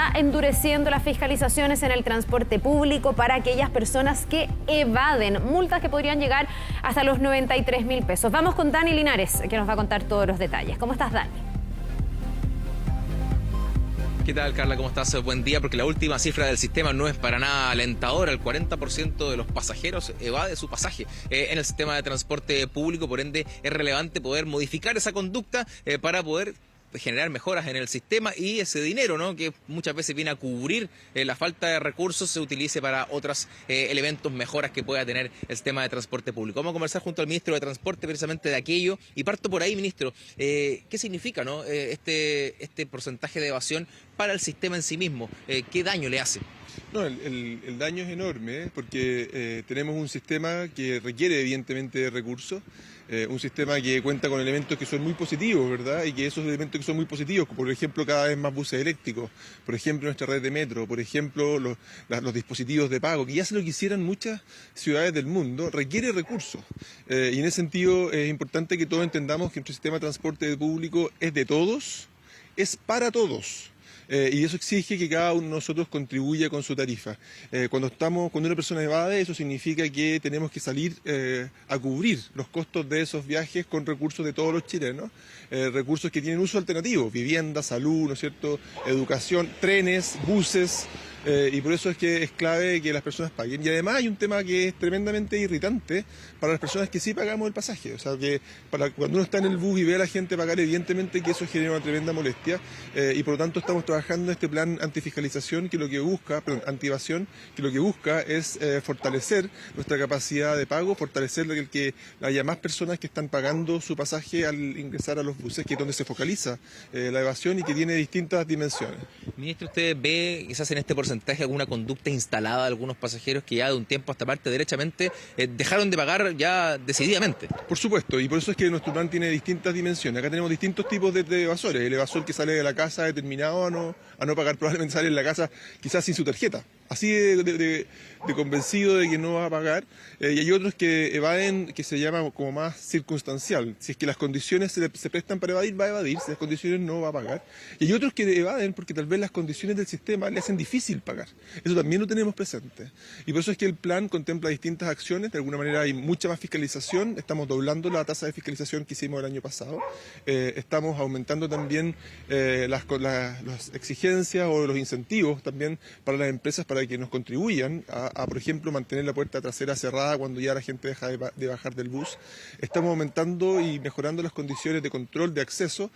está endureciendo las fiscalizaciones en el transporte público para aquellas personas que evaden, multas que podrían llegar hasta los 93.000 pesos. Vamos con Dani Linares, que nos va a contar todos los detalles. ¿Cómo estás, Dani? ¿Qué tal, Carla? ¿Cómo estás? Buen día, porque la última cifra del sistema no es para nada alentadora. El 40% de los pasajeros evade su pasaje en el sistema de transporte público. Por ende, es relevante poder modificar esa conducta para poder generar mejoras en el sistema y ese dinero, ¿no?, que muchas veces viene a cubrir la falta de recursos, se utilice para otros elementos, mejoras que pueda tener el sistema de transporte público. Vamos a conversar junto al ministro de Transporte precisamente de aquello y parto por ahí, ministro. ¿Qué significa, ¿no?, este porcentaje de evasión para el sistema en sí mismo? ¿Qué daño le hace? No, el daño es enorme, porque tenemos un sistema que requiere evidentemente de recursos, un sistema que cuenta con elementos que son muy positivos, ¿verdad? Y que esos elementos que son muy positivos, como por ejemplo cada vez más buses eléctricos, por ejemplo nuestra red de metro, por ejemplo los dispositivos de pago, que ya se lo quisieran muchas ciudades del mundo, requiere recursos. Y en ese sentido es importante que todos entendamos que nuestro sistema de transporte público es de todos, es para todos. Y eso exige que cada uno de nosotros contribuya con su tarifa. Cuando una persona evade, eso significa que tenemos que salir a cubrir los costos de esos viajes con recursos de todos los chilenos, recursos que tienen uso alternativo, vivienda, salud, ¿no es cierto?, educación, trenes, buses. Y por eso es que es clave que las personas paguen. Y además hay un tema que es tremendamente irritante para las personas que sí pagamos el pasaje. O sea, que cuando uno está en el bus y ve a la gente pagar, evidentemente que eso genera una tremenda molestia. Y por lo tanto estamos trabajando en este plan antifiscalización, antievasión, que lo que busca es fortalecer nuestra capacidad de pago, fortalecer que haya más personas que están pagando su pasaje al ingresar a los buses, que es donde se focaliza la evasión y que tiene distintas dimensiones. Ministro, ¿usted ve quizás en este porcentaje alguna conducta instalada de algunos pasajeros que ya de un tiempo a esta parte derechamente dejaron de pagar ya decididamente? Por supuesto, y por eso es que nuestro plan tiene distintas dimensiones. Acá tenemos distintos tipos de evasores. El evasor que sale de la casa determinado a no pagar, probablemente sale en la casa quizás sin su tarjeta, así de convencido de que no va a pagar. Y hay otros que evaden, que se llama como más circunstancial. Si es que las condiciones se prestan para evadir, va a evadir. Si las condiciones no va a pagar. Y hay otros que evaden porque tal vez las condiciones del sistema le hacen difícil pagar. Eso también lo tenemos presente. Y por eso es que el plan contempla distintas acciones. De alguna manera hay mucha más fiscalización. Estamos doblando la tasa de fiscalización que hicimos el año pasado. Estamos aumentando también las exigencias o los incentivos también para las empresas para que nos contribuyan a, por ejemplo, mantener la puerta trasera cerrada cuando ya la gente deja de bajar del bus. Estamos aumentando y mejorando las condiciones de control de acceso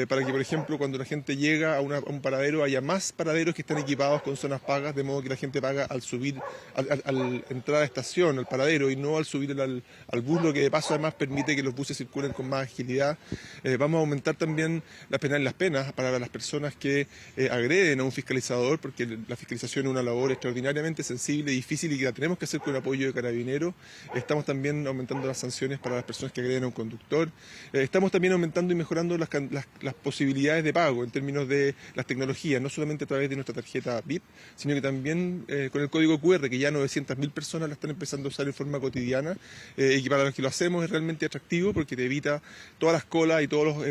para que, por ejemplo, cuando la gente llega a un paradero, haya más paraderos que estén equipados con zonas pagas, de modo que la gente paga al subir, al entrar a la estación, al paradero, y no al subir al bus, lo que de paso además permite que los buses circulen con más agilidad. Vamos a aumentar también las penas para las personas que agreden a un fiscalizador, porque la fiscalización es una labor extraordinariamente sensible y difícil y que la tenemos que hacer con el apoyo de Carabineros. Estamos también aumentando las sanciones para las personas que agreden a un conductor. Estamos también aumentando y mejorando las posibilidades de pago en términos de las tecnologías, no solamente a través de nuestra tarjeta VIP, sino que también con el código QR, que ya 900.000 personas la están empezando a usar en forma cotidiana, y que para los que lo hacemos es realmente atractivo porque te evita todas las colas y todos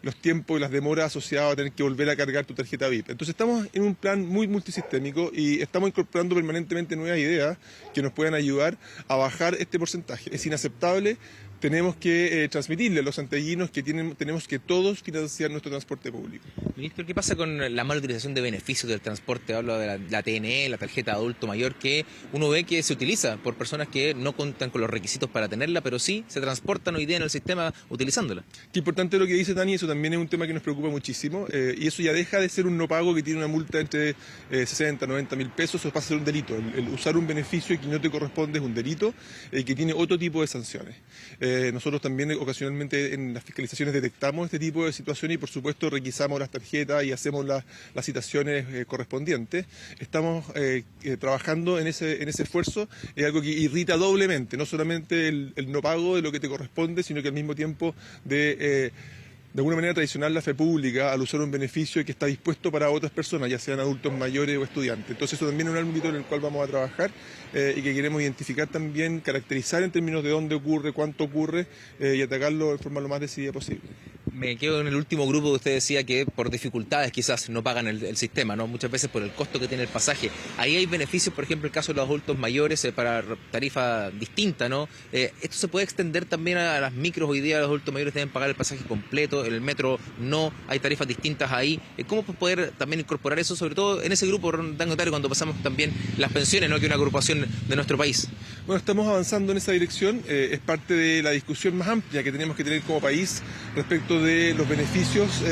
los tiempos y las demoras asociadas a tener que volver a cargar tu tarjeta VIP. Entonces estamos en un plan muy multisistémico y estamos incorporando permanentemente nuevas ideas que nos puedan ayudar a bajar este porcentaje. Es inaceptable. Tenemos que transmitirle a los santiaguinos que tenemos que todos financiar nuestro transporte público. Ministro, ¿qué pasa con la mala utilización de beneficios del transporte? Hablo de la TNE, la tarjeta de adulto mayor, que uno ve que se utiliza por personas que no cuentan con los requisitos para tenerla, pero sí se transportan hoy día en el sistema utilizándola. Qué importante lo que dice Dani, eso también es un tema que nos preocupa muchísimo, y eso ya deja de ser un no pago que tiene una multa entre 60 y 90.000 pesos, eso pasa a ser un delito. El usar un beneficio que no te corresponde es un delito que tiene otro tipo de sanciones. Nosotros también ocasionalmente en las fiscalizaciones detectamos este tipo de situaciones y por supuesto requisamos las tarjetas y hacemos las citaciones correspondientes. Estamos trabajando en ese esfuerzo, es algo que irrita doblemente, no solamente el no pago de lo que te corresponde, sino que al mismo tiempo de alguna manera traicionar la fe pública al usar un beneficio que está dispuesto para otras personas, ya sean adultos mayores o estudiantes. Entonces eso también es un ámbito en el cual vamos a trabajar y que queremos identificar también, caracterizar en términos de dónde ocurre, cuánto ocurre y atacarlo de forma lo más decidida posible. Me quedo en el último grupo que usted decía que por dificultades quizás no pagan el sistema, ¿no? Muchas veces por el costo que tiene el pasaje. Ahí hay beneficios, por ejemplo, el caso de los adultos mayores para tarifa distinta, ¿no? Esto se puede extender también a las micros. Hoy día los adultos mayores deben pagar el pasaje completo, en el metro no, hay tarifas distintas ahí. ¿Cómo poder también incorporar eso, sobre todo en ese grupo, Dan Notario, cuando pasamos también las pensiones, ¿no? Que es una agrupación de nuestro país? Bueno, estamos avanzando en esa dirección. Es parte de la discusión más amplia que tenemos que tener como país respecto de los beneficios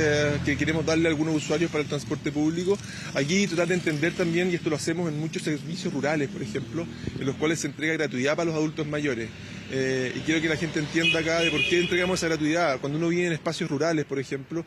que queremos darle a algunos usuarios para el transporte público. Aquí tratar de entender también, y esto lo hacemos en muchos servicios rurales, por ejemplo, en los cuales se entrega gratuidad para los adultos mayores. Y quiero que la gente entienda acá de por qué entregamos esa gratuidad. Cuando uno vive en espacios rurales, por ejemplo,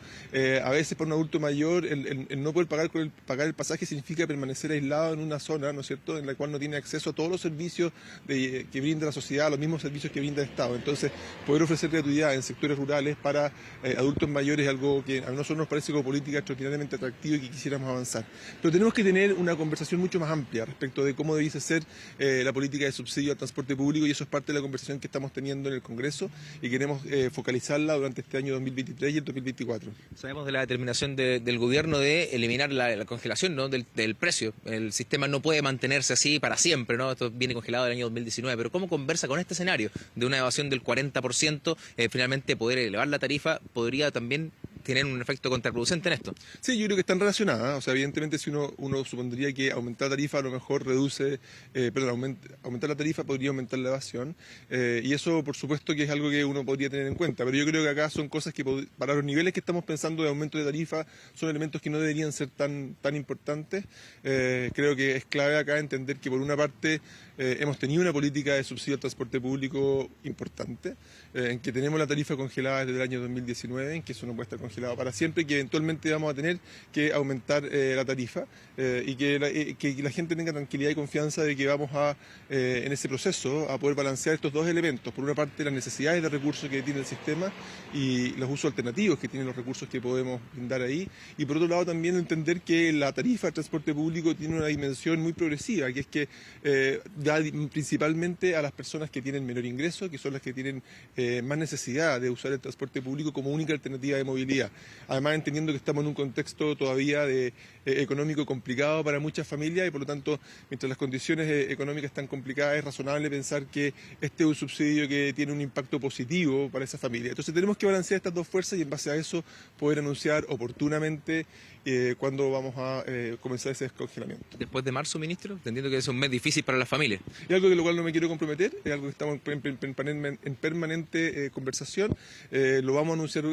a veces para un adulto mayor el no poder pagar el pasaje significa permanecer aislado en una zona, ¿no es cierto?, en la cual no tiene acceso a todos los servicios que brinda la sociedad, los mismos servicios que brinda el Estado. Entonces, poder ofrecer gratuidad en sectores rurales para adultos mayores es algo que a nosotros nos parece como política extraordinariamente atractivo y que quisiéramos avanzar. Pero tenemos que tener una conversación mucho más amplia respecto de cómo debiese ser la política de subsidio al transporte público, y eso es parte de la conversación que estamos teniendo en el Congreso y queremos focalizarla durante este año 2023 y el 2024. Sabemos de la determinación del gobierno de eliminar la congelación, ¿no?, del precio. El sistema no puede mantenerse así para siempre, ¿no? Esto viene congelado del año 2019, pero ¿cómo conversa con este escenario de una evasión del 40%? Finalmente poder elevar la tarifa podría también tener un efecto contraproducente en esto. Sí, yo creo que están relacionadas. O sea, evidentemente si uno supondría que aumentar la tarifa a lo mejor aumentar la tarifa podría aumentar la evasión, y eso por supuesto que es algo que uno podría tener en cuenta, pero yo creo que acá son cosas que para los niveles que estamos pensando de aumento de tarifa son elementos que no deberían ser tan importantes. Creo que es clave acá entender que por una parte hemos tenido una política de subsidio al transporte público importante, en que tenemos la tarifa congelada desde el año 2019, en que eso no puede estar congelado para siempre, y que eventualmente vamos a tener que aumentar la tarifa, y que la gente tenga tranquilidad y confianza de que vamos en ese proceso a poder balancear estos dos elementos. Por una parte, las necesidades de recursos que tiene el sistema y los usos alternativos que tienen los recursos que podemos brindar ahí, y por otro lado también entender que la tarifa del transporte público tiene una dimensión muy progresiva, que es que da principalmente a las personas que tienen menor ingreso, que son las que tienen más necesidad de usar el transporte público como única alternativa de movilidad. Además, entendiendo que estamos en un contexto todavía económico complicado para muchas familias, y por lo tanto, mientras las condiciones económicas están complicadas, es razonable pensar que este es un subsidio que tiene un impacto positivo para esa familia. Entonces tenemos que balancear estas dos fuerzas y en base a eso poder anunciar oportunamente cuándo vamos a comenzar ese descongelamiento. Después de marzo, ministro, entendiendo que es un mes difícil para las familias. Es algo de lo cual no me quiero comprometer, es algo que estamos en permanente conversación. Lo vamos a anunciar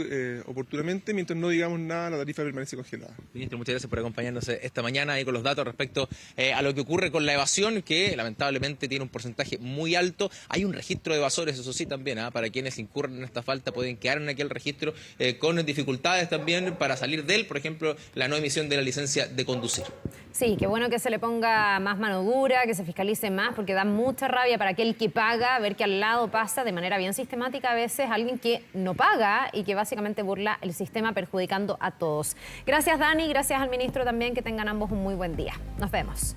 oportunamente. Mientras no digamos nada, la tarifa permanece congelada. Ministro, muchas gracias por acompañarnos esta mañana y con los datos respecto a lo que ocurre con la evasión, que lamentablemente tiene un porcentaje muy alto. Hay un registro de evasores, eso sí, también, para quienes incurren en esta falta pueden quedar en aquel registro con dificultades también para salir de él, por ejemplo, la no emisión de la licencia de conducir. Sí, qué bueno que se le ponga más mano dura, que se fiscalice más, porque da mucha rabia para aquel que paga ver que al lado pasa de manera bien sistemática a veces alguien que no paga y que básicamente burla el sistema perjudicando a todos. Gracias, Dani, gracias al ministro también, que tengan ambos un muy buen día. Nos vemos.